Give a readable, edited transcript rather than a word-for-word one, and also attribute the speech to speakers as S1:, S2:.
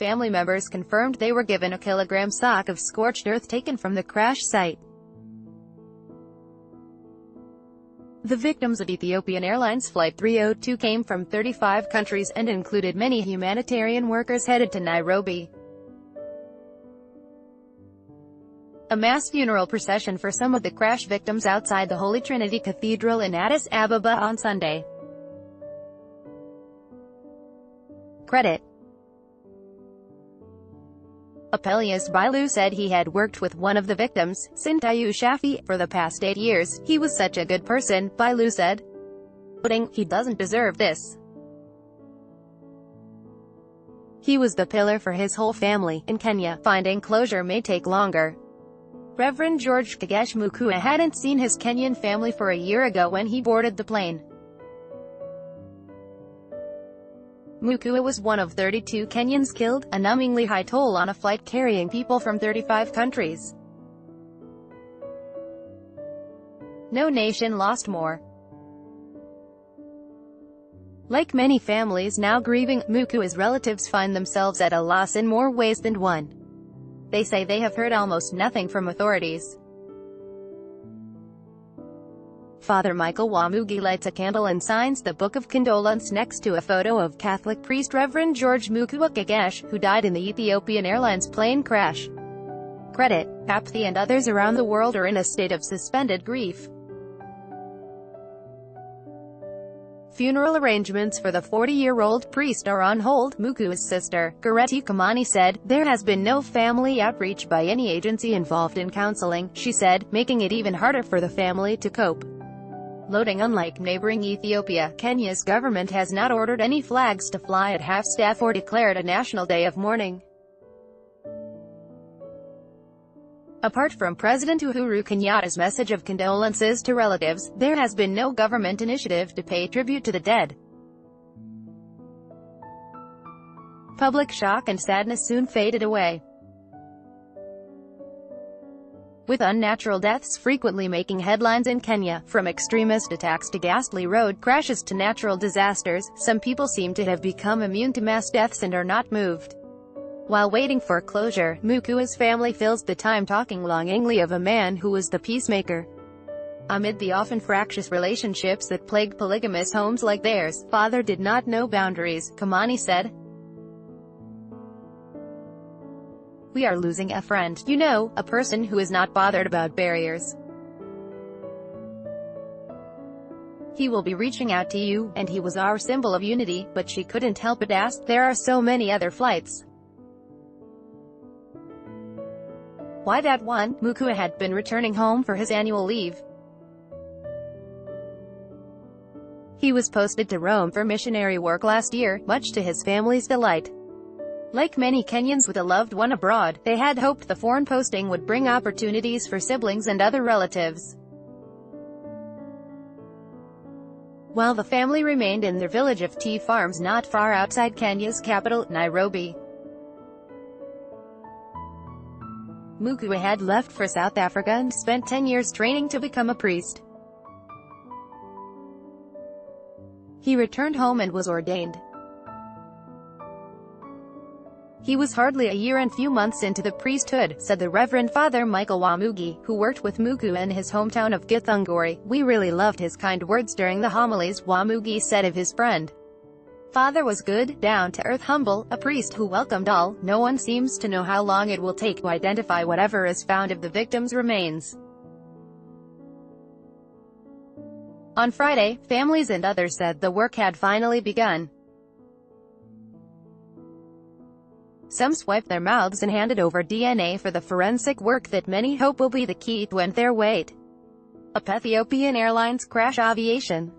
S1: family members confirmed they were given a kilogram sack of scorched earth taken from the crash site. The victims of Ethiopian Airlines Flight 302 came from 35 countries and included many humanitarian workers headed to Nairobi. A mass funeral procession for some of the crash victims outside the Holy Trinity Cathedral in Addis Ababa on Sunday. Credit: Apelius Bailu said he had worked with one of the victims, Sintayu Shafi, for the past 8 years. He was such a good person, Bailu said, noting, "He doesn't deserve this. He was the pillar for his whole family." In Kenya, finding closure may take longer. Reverend George Kagesh Mukua hadn't seen his Kenyan family for a year ago when he boarded the plane. Mukua was one of 32 Kenyans killed, a numbingly high toll on a flight carrying people from 35 countries. No nation lost more. Like many families now grieving, Mukua's relatives find themselves at a loss in more ways than one. They say they have heard almost nothing from authorities. Father Michael Wamugi lights a candle and signs the Book of Condolence next to a photo of Catholic priest Reverend George Mukua Kagesh, who died in the Ethiopian Airlines plane crash. Credit: APEthiopian and others around the world are in a state of suspended grief. Funeral arrangements for the 40-year-old priest are on hold, Mukua's sister, Gareti Kamani said. There has been no family outreach by any agency involved in counseling, she said, making it even harder for the family to cope. Loading: Unlike neighboring Ethiopia, Kenya's government has not ordered any flags to fly at half-staff or declared a national day of mourning. Apart from President Uhuru Kenyatta's message of condolences to relatives, there has been no government initiative to pay tribute to the dead. Public shock and sadness soon faded away, with unnatural deaths frequently making headlines in Kenya. From extremist attacks to ghastly road crashes to natural disasters, some people seem to have become immune to mass deaths and are not moved. While waiting for closure, Mukua's family fills the time talking longingly of a man who was the peacemaker. Amid the often fractious relationships that plagued polygamous homes like theirs, Father did not know boundaries, Kamani said. We are losing a friend, you know, a person who is not bothered about barriers. He will be reaching out to you, and he was our symbol of unity, but she couldn't help but ask, there are so many other flights. Why that one? Mukua had been returning home for his annual leave. He was posted to Rome for missionary work last year, much to his family's delight. Like many Kenyans with a loved one abroad, they had hoped the foreign posting would bring opportunities for siblings and other relatives. While the family remained in their village of tea farms not far outside Kenya's capital, Nairobi. Mukua had left for South Africa and spent 10 years training to become a priest. He returned home and was ordained. He was hardly a year and few months into the priesthood, said the Reverend Father Michael Wamugi, who worked with Mukua in his hometown of Githunguri. We really loved his kind words during the homilies, Wamugi said of his friend. Father was good, down-to-earth, humble, a priest who welcomed all. No one seems to know how long it will take to identify whatever is found of the victims' remains. On Friday, families and others said the work had finally begun. Some swiped their mouths and handed over DNA for the forensic work that many hope will be the key to end their wait. APEthiopian Airlines crash. Aviation.